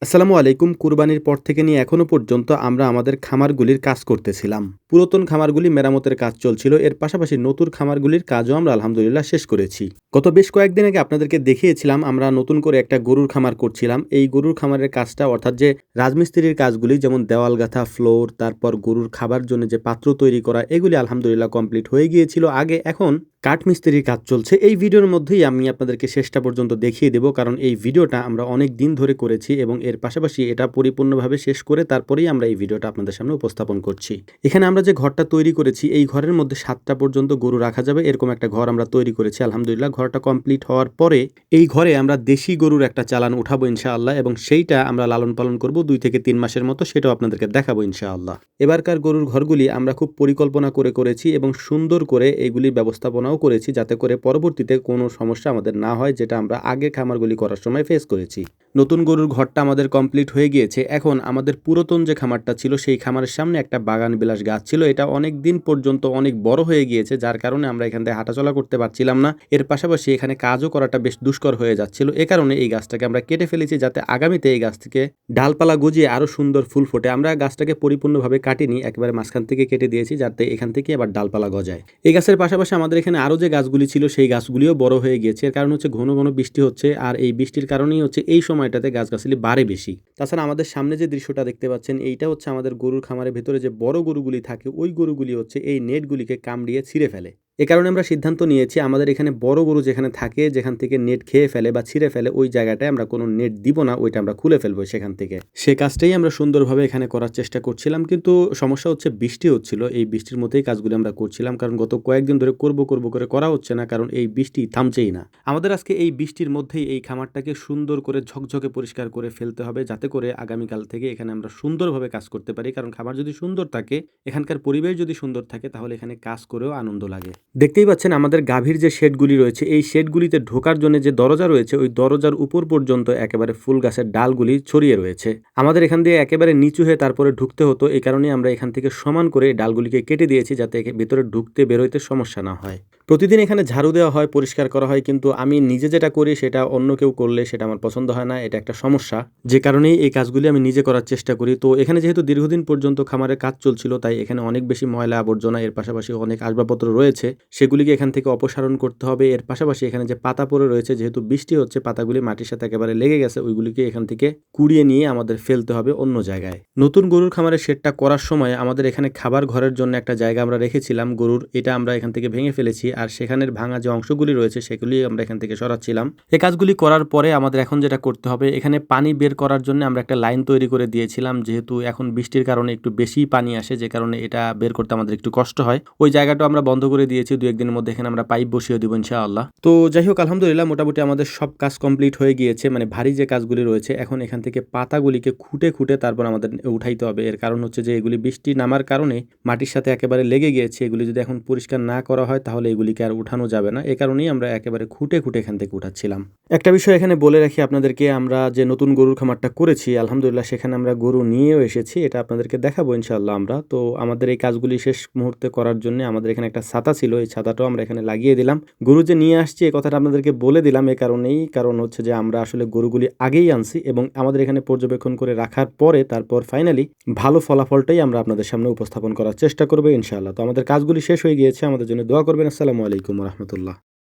আসসালামু আলাইকুম। কুরবানির পর থেকে নিয়ে এখনো পর্যন্ত আমরা আমাদের খামারগুলির কাজ করতেছিলাম। পুরাতন খামারগুলি মেরামতের কাজ চলছিল। এর পাশাপাশি নতুন খামারগুলির কাজও আমরা আলহামদুলিল্লাহ শেষ করেছি। গত বেশ কয়েকদিন আগে আপনাদেরকে দেখিয়েছিলাম আমরা নতুন করে একটা গরুর খামার করছিলাম। এই গরুর খামারের কাজটা অর্থাৎ যে রাজমিস্ত্রির কাজগুলি যেমন দেওয়াল গাঁথা, ফ্লোর, তারপর গরুর খাবার জন্য যে পাত্র তৈরি করা এগুলি আলহামদুলিল্লাহ কমপ্লিট হয়ে গিয়েছিল আগে। এখন কাঠমিস্ত্রির কাজ চলছে। এই ভিডিওর মধ্যেই আমি আপনাদেরকে শেষটা পর্যন্ত দেখিয়ে দেব, কারণ এই ভিডিওটা আমরা অনেক দিন ধরে করেছি এবং এর পাশাপাশি এটা পরিপূর্ণভাবে শেষ করে তারপরেই আমরা এই ভিডিওটা আপনাদের সামনে উপস্থাপন করছি। এখানে আমরা যে ঘরটা তৈরি করেছি এই ঘরের মধ্যে 7টা পর্যন্ত গরু রাখা যাবে এরকম একটা ঘর আমরা তৈরি করেছি। আলহামদুলিল্লাহ ঘরটা কমপ্লিট হওয়ার পরে এই ঘরে আমরা দেশি গরুর একটা চালান উঠাবো ইনশাআল্লাহ, এবং সেইটা আমরা লালন পালন করব 2 থেকে 3 মাসের মতো, সেটাও আপনাদেরকে দেখাবো ইনশাআল্লাহ। এবারকার গরুর ঘরগুলি আমরা খুব পরিকল্পনা করে করেছি এবং সুন্দর করে এইগুলির ব্যবস্থাপনাও করেছি যাতে করে পরবর্তীতে কোনো সমস্যা আমাদের না হয়, যেটা আমরা আগের খামারগুলি করার সময় ফেস করেছি। নতুন গরুর ঘরটা আমাদের কমপ্লিট হয়ে গিয়েছে। এখন আমাদের পুরাতন যে খামারটা ছিল সেই খামারের সামনে একটা বাগান বিলাস গাছ ছিল। এটা অনেক দিন পর্যন্ত অনেক বড় হয়ে গিয়েছে, যার কারণে আমরা এখান থেকে হাঁটাচলা করতে পারছিলাম না। এর পাশাপাশি এখানে কাজও করাটা বেশ দুষ্কর হয়ে যাচ্ছিল। এ কারণে এই গাছটাকে আমরা কেটে ফেলেছি যাতে আগামীতে এই গাছ থেকে ডালপালা গজিয়ে আরো সুন্দর ফুল ফোটে। আমরা গাছটাকে পরিপূর্ণভাবে কাটিনি, একেবারে মাঝখান থেকে কেটে দিয়েছি যাতে এখান থেকে আবার ডালপালা গজায়। এই গাছের পাশাপাশি আমাদের এখানে আরো যে গাছগুলি ছিল সেই গাছগুলিও বড় হয়ে গিয়েছে। এর কারণ হচ্ছে ঘন ঘন বৃষ্টি হচ্ছে, আর এই বৃষ্টির কারণেই হচ্ছে এই সময়টাতে গাছগাছালি বাড়ে বেশি। তাছাড়া আমাদের সামনে যে দৃশ্যটা দেখতে পাচ্ছেন এইটা হচ্ছে আমাদের গরুর খামারের ভেতরে যে বড় গরুগুলি থাকে ওই গরুগুলি হচ্ছে এই নেটগুলিকে কামড়িয়ে ছিঁড়ে ফেলে। এ কারণে আমরা সিদ্ধান্ত নিয়েছি আমাদের এখানে বড় গরু যেখানে থাকে, যেখান থেকে নেট খেয়ে ফেলে বা ছিঁড়ে ফেলে, ওই জায়গাটায় আমরা কোনো নেট দিব না, ওইটা আমরা খুলে ফেলবো সেখান থেকে। সে কাজটাই আমরা সুন্দরভাবে এখানে করার চেষ্টা করছিলাম, কিন্তু সমস্যা হচ্ছে বৃষ্টি হচ্ছিল। এই বৃষ্টির মধ্যেই কাজগুলো আমরা করছিলাম, কারণ গত কয়েকদিন ধরে করব করে করা হচ্ছে না, কারণ এই বৃষ্টি থামছেই না। আমাদের আজকে এই বৃষ্টির মধ্যেই এই খামারটাকে সুন্দর করে ঝকঝকে পরিষ্কার করে ফেলতে হবে যাতে করে আগামীকাল থেকে এখানে আমরা সুন্দরভাবে কাজ করতে পারি। কারণ খামার যদি সুন্দর থাকে, এখানকার পরিবেশ যদি সুন্দর থাকে, তাহলে এখানে কাজ করেও আনন্দ লাগে। দেখতেই পাচ্ছেন আমাদের গাভীর যে শেডগুলি রয়েছে এই শেডগুলিতে ঢোকার জন্য যে দরজা রয়েছে ওই দরজার উপর পর্যন্ত একেবারে ফুল গাছের ডালগুলি ছড়িয়ে রয়েছে। আমাদের এখান দিয়ে একেবারে নিচু হয়ে তারপরে ঢুকতে হতো, এই কারণে আমরা এখান থেকে সমান করে এই ডালগুলিকে কেটে দিয়েছি যাতে ভেতরে ঢুকতে বেরোইতে সমস্যা না হয়। প্রতিদিন এখানে ঝাড়ু দেওয়া হয়, পরিষ্কার করা হয়, কিন্তু আমি নিজে যেটা করি সেটা অন্য কেউ করলে সেটা আমার পছন্দ হয় না, এটা একটা সমস্যা। যে কারণেই এই কাজগুলি আমি নিজে করার চেষ্টা করি। তো এখানে যেহেতু দীর্ঘদিন পর্যন্ত খামারের কাজ চলছিল তাই এখানে অনেক বেশি ময়লা আবর্জনা, এর পাশাপাশি অনেক আসবাবপত্র রয়েছে, সেগুলিকে এখান থেকে অপসারণ করতে হবে। এর পাশাপাশি এখানে যে পাতা পড়ে রয়েছে, যেহেতু বৃষ্টি হচ্ছে পাতাগুলি মাটির সাথে একেবারে লেগে গেছে, ওইগুলিকে এখান থেকে কুড়িয়ে নিয়ে আমাদের ফেলতে হবে অন্য জায়গায়। নতুন গরুর খামারের শেডটা করার সময় আমাদের এখানে খাবার ঘরের জন্য একটা জায়গা আমরা রেখেছিলাম গরুর, এটা আমরা এখান থেকে ভেঙে ফেলেছি, আর সেখানের ভাঙা যে অংশগুলি রয়েছে সেগুলি আমরা এখান থেকে সরাচ্ছিলাম। এই কাজগুলি করার পরে আমাদের এখন যেটা করতে হবে, এখানে পানি বের করার জন্য আমরা একটা লাইন তৈরি করে দিয়েছিলাম, যেহেতু এখন বৃষ্টির কারণে একটু বেশি পানি আসে, যে কারণে এটা বের করতে আমাদের একটু কষ্ট হয়। ওই জায়গাটা আমরা বন্ধ করে দিয়েছি, 2-1 দিনের মধ্যে এখানে আমরা পাইপ বসিয়ে দিব ইনশাআল্লাহ। তো যাই হোক আলহামদুলিল্লাহ মোটামুটি আমাদের সব কাজ কমপ্লিট হয়ে গিয়েছে, মানে ভারী যে কাজগুলি রয়েছে। এখন এখান থেকে পাতাগুলিকে খুঁটে খুঁটে তারপর আমাদের উঠাইতে হবে। এর কারণ হচ্ছে যে এগুলি বৃষ্টি নামার কারণে মাটির সাথে একেবারে লেগে গিয়েছে, এগুলি যদি এখন পরিষ্কার না করা হয় তাহলে এগুলিকে আর উঠানো যাবে না। এ কারণেই আমরা একেবারে খুঁটে খুঁটে এখান থেকে উঠাচ্ছিলাম। একটা বিষয় এখানে বলে রাখি আপনাদেরকে, আমরা যে নতুন গরুর খামারটা করেছি আলহামদুলিল্লাহ সেখানে আমরা গরু নিয়েও এসেছি, এটা আপনাদেরকে দেখাবো ইনশাআল্লাহ আমরা। তো আমাদের এই কাজগুলি শেষ মুহূর্তে করার জন্য আমাদের এখানে একটা ছাতা ছিল, এই ছাতাটাও আমরা এখানে লাগিয়ে দিলাম। গরু যে নিয়ে আসছি এই কথাটা আপনাদেরকে বলে দিলাম এই কারণেই, কারণ হচ্ছে যে আমরা আসলে গরুগুলি আগেই আনছি এবং আমাদের এখানে পর্যবেক্ষণ করে রাখার পরে তারপর ফাইনালি ভালো ফলাফলটাই আমরা আপনাদের সামনে উপস্থাপন করার চেষ্টা করবো ইনশাআল্লাহ। তো আমাদের কাজগুলি শেষ হয়ে গিয়েছে, আমাদের জন্য দোয়া করবেন। আসসালামু আলাইকুম রহমতুল্লাহ।